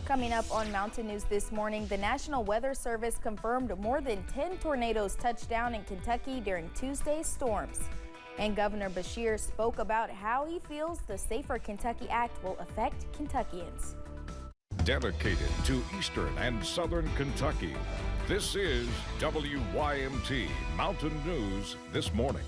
Coming up on Mountain News this morning, the National Weather Service confirmed more than 10 tornadoes touched down in Kentucky during Tuesday's storms. And Governor Beshear spoke about how he feels the Safer Kentucky Act will affect Kentuckians. Dedicated to Eastern and Southern Kentucky, this is WYMT Mountain News this morning.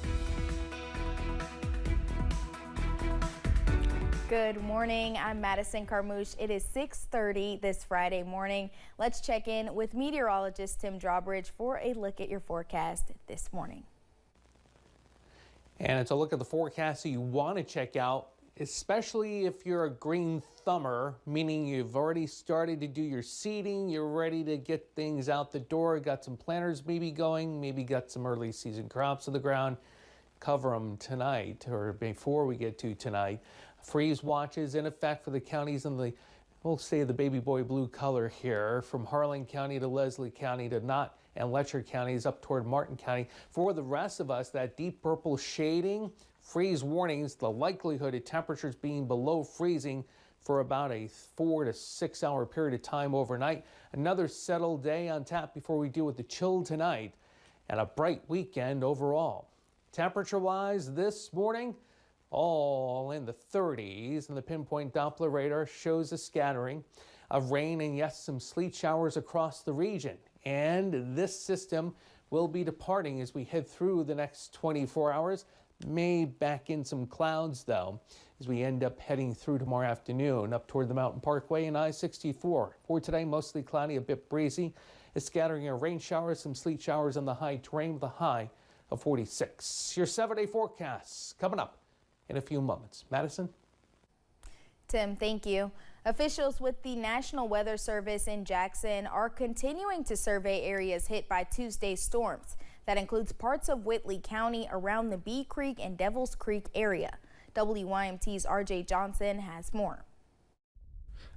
Good morning. I'm Madison Carmouche. It is 6:30 this Friday morning. Let's check in with meteorologist Tim Drawbridge for a look at your forecast this morning. And it's a look at the forecast that you want to check out, especially if you're a green thumber, meaning you've already started to do your seeding, you're ready to get things out the door, got some planters maybe going, maybe got some early season crops in the ground. Cover them tonight or before we get to tonight. Freeze watches in effect for the counties in the, we'll say the baby boy blue color here, from Harlan County to Leslie County to Knott and Letcher counties up toward Martin County. For the rest of us, that deep purple shading, freeze warnings, the likelihood of temperatures being below freezing for about a 4 to 6 hour period of time overnight. Another settled day on tap before we deal with the chill tonight, and a bright weekend overall. Temperature-wise this morning, all in the 30s, and the pinpoint Doppler radar shows a scattering of rain and yes, some sleet showers across the region. And this system will be departing as we head through the next 24 hours. May back in some clouds though, as we end up heading through tomorrow afternoon up toward the Mountain Parkway and I-64. For today, mostly cloudy, a bit breezy. A scattering of rain showers, some sleet showers on the high terrain with a high of 46. Your 7-day forecast coming up in a few moments. Madison? Tim, thank you. Officials with the National Weather Service in Jackson are continuing to survey areas hit by Tuesday's storms. That includes parts of Whitley County around the Bee Creek and Devils Creek area. WYMT's RJ Johnson has more.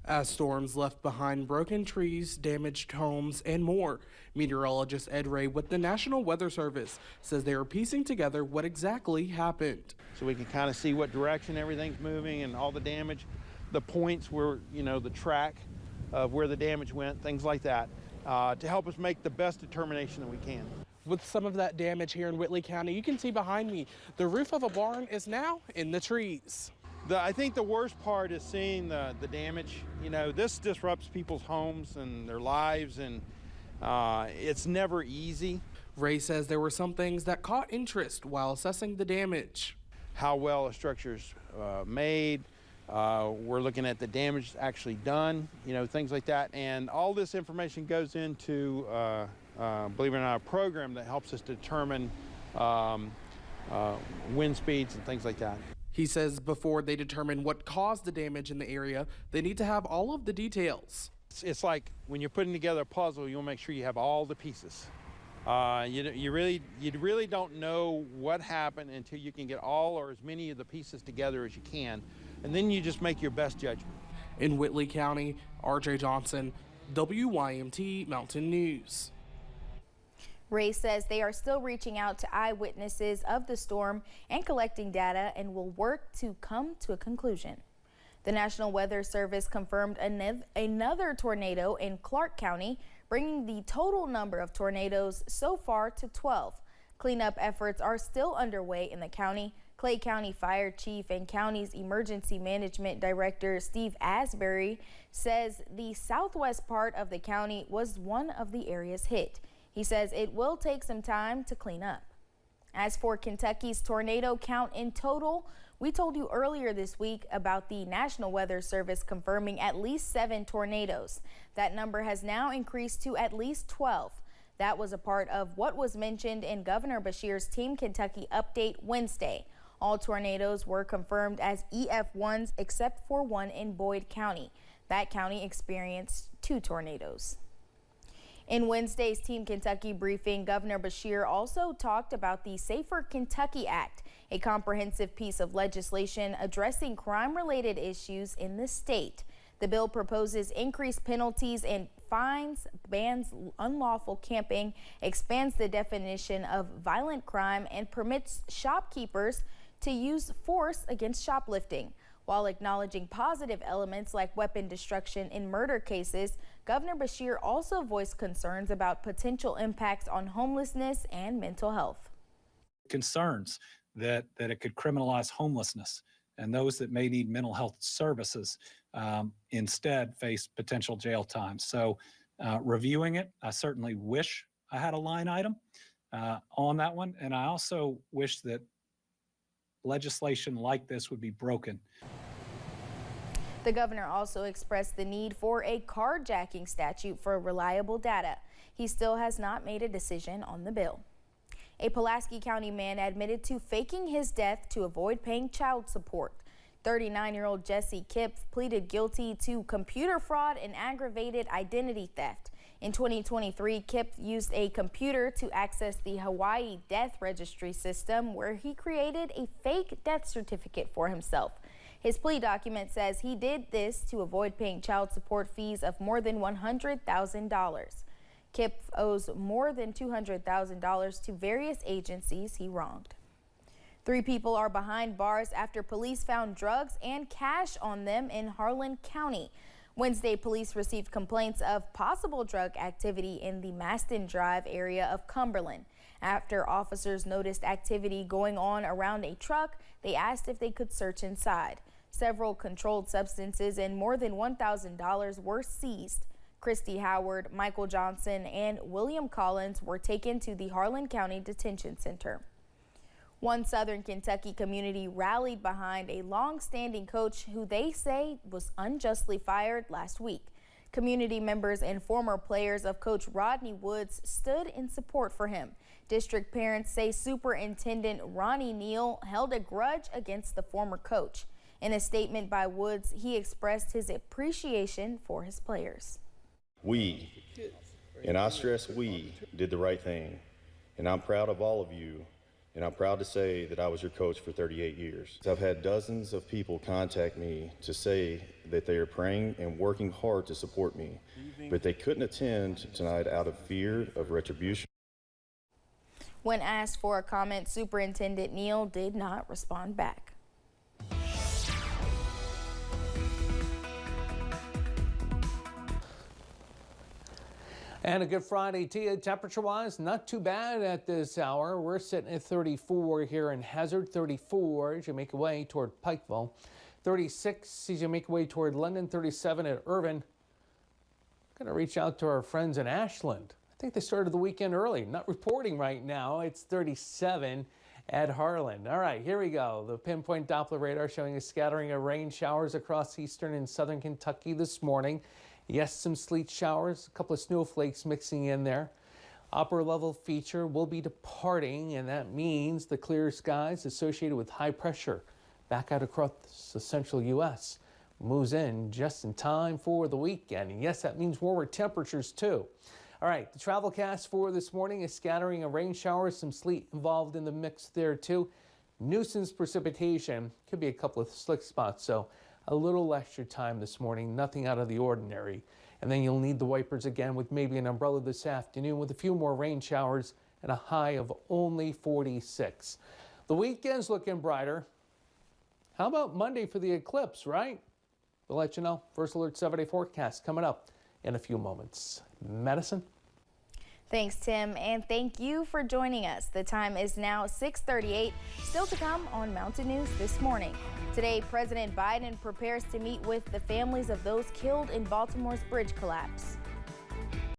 As storms left behind broken trees, damaged homes, and more, meteorologist Ed Ray with the National Weather Service says they are piecing together what exactly happened. So we can kind of see what direction everything's moving and all the damage, the points where, the track of where the damage went, things like that, to help us make the best determination that we can. With some of that damage here in Whitley County, you can see behind me, the roof of a barn is now in the trees. I think the worst part is seeing the damage. This disrupts people's homes and their lives, and it's never easy. Ray says there were some things that caught interest while assessing the damage. How well a structure's made. We're looking at the damage actually done, things like that. And all this information goes into, believe it or not, a program that helps us determine wind speeds and things like that. He says before they determine what caused the damage in the area, they need to have all of the details. It's like when you're putting together a puzzle, you'll make sure you have all the pieces. You really don't know what happened until you can get all or as many of the pieces together as you can, and then you just make your best judgment. In Whitley County, RJ Johnson, WYMT Mountain News. Ray says they are still reaching out to eyewitnesses of the storm and collecting data and will work to come to a conclusion. The National Weather Service confirmed another tornado in Clark County, bringing the total number of tornadoes so far to 12. Cleanup efforts are still underway in the county. Clay County Fire Chief and county's Emergency Management Director Steve Asbury says the southwest part of the county was one of the areas hit. He says it will take some time to clean up. As for Kentucky's tornado count in total, we told you earlier this week about the National Weather Service confirming at least 7 tornadoes. That number has now increased to at least 12. That was a part of what was mentioned in Governor Beshear's Team Kentucky update Wednesday. All tornadoes were confirmed as EF1s except for one in Boyd County. That county experienced 2 tornadoes. In Wednesday's Team Kentucky briefing, Governor Beshear also talked about the Safer Kentucky Act, a comprehensive piece of legislation addressing crime-related issues in the state. The bill proposes increased penalties and fines, bans unlawful camping, expands the definition of violent crime, and permits shopkeepers to use force against shoplifting. While acknowledging positive elements like weapon destruction in murder cases, Governor Beshear also voiced concerns about potential impacts on homelessness and mental health. Concerns that it could criminalize homelessness, and those that may need mental health services instead face potential jail time. So reviewing it, I certainly wish I had a line item on that one. And I also wish that legislation like this would be broken. The governor also expressed the need for a carjacking statute for reliable data. He still has not made a decision on the bill. A Pulaski County man admitted to faking his death to avoid paying child support. 39-year-old Jesse Kipf pleaded guilty to computer fraud and aggravated identity theft. In 2023, Kipf used a computer to access the Hawaii death registry system, where he created a fake death certificate for himself. His plea document says he did this to avoid paying child support fees of more than $100,000. Kipf owes more than $200,000 to various agencies he wronged. 3 people are behind bars after police found drugs and cash on them in Harlan County. Wednesday, police received complaints of possible drug activity in the Maston Drive area of Cumberland. After officers noticed activity going on around a truck, they asked if they could search inside. Several controlled substances and more than $1,000 were seized. Christy Howard, Michael Johnson, and William Collins were taken to the Harlan County Detention Center. One Southern Kentucky community rallied behind a long-standing coach who they say was unjustly fired last week. Community members and former players of Coach Rodney Woods stood in support for him. District parents say Superintendent Ronnie Neal held a grudge against the former coach. In a statement by Woods, he expressed his appreciation for his players. We, and I stress we, did the right thing, and I'm proud of all of you, and I'm proud to say that I was your coach for 38 years. I've had dozens of people contact me to say that they are praying and working hard to support me, but they couldn't attend tonight out of fear of retribution. When asked for a comment, Superintendent Neal did not respond back. And a good Friday to you. Temperature-wise, not too bad at this hour. We're sitting at 34 here in Hazard, 34 as you make your way toward Pikeville, 36 as you make your way toward London, 37 at Irvin. Going to reach out to our friends in Ashland. I think they started the weekend early. Not reporting right now. It's 37 at Harlan. All right, here we go. The pinpoint Doppler radar showing a scattering of rain showers across eastern and southern Kentucky this morning. Yes, some sleet showers, a couple of snowflakes mixing in there. Upper level feature will be departing, and that means the clear skies associated with high pressure back out across the central U.S. moves in just in time for the weekend. And yes, that means warmer temperatures too. All right, the travel cast for this morning is scattering of rain showers, some sleet involved in the mix there too. Nuisance precipitation, could be a couple of slick spots, so a little extra time this morning, nothing out of the ordinary. And then you'll need the wipers again with maybe an umbrella this afternoon with a few more rain showers and a high of only 46. The weekend's looking brighter. How about Monday for the eclipse, right? We'll let you know. First Alert 7-day forecast coming up in a few moments. Madison? Thanks, Tim, and thank you for joining us. The time is now 6:38. Still to come on Mountain News this morning. Today, President Biden prepares to meet with the families of those killed in Baltimore's bridge collapse.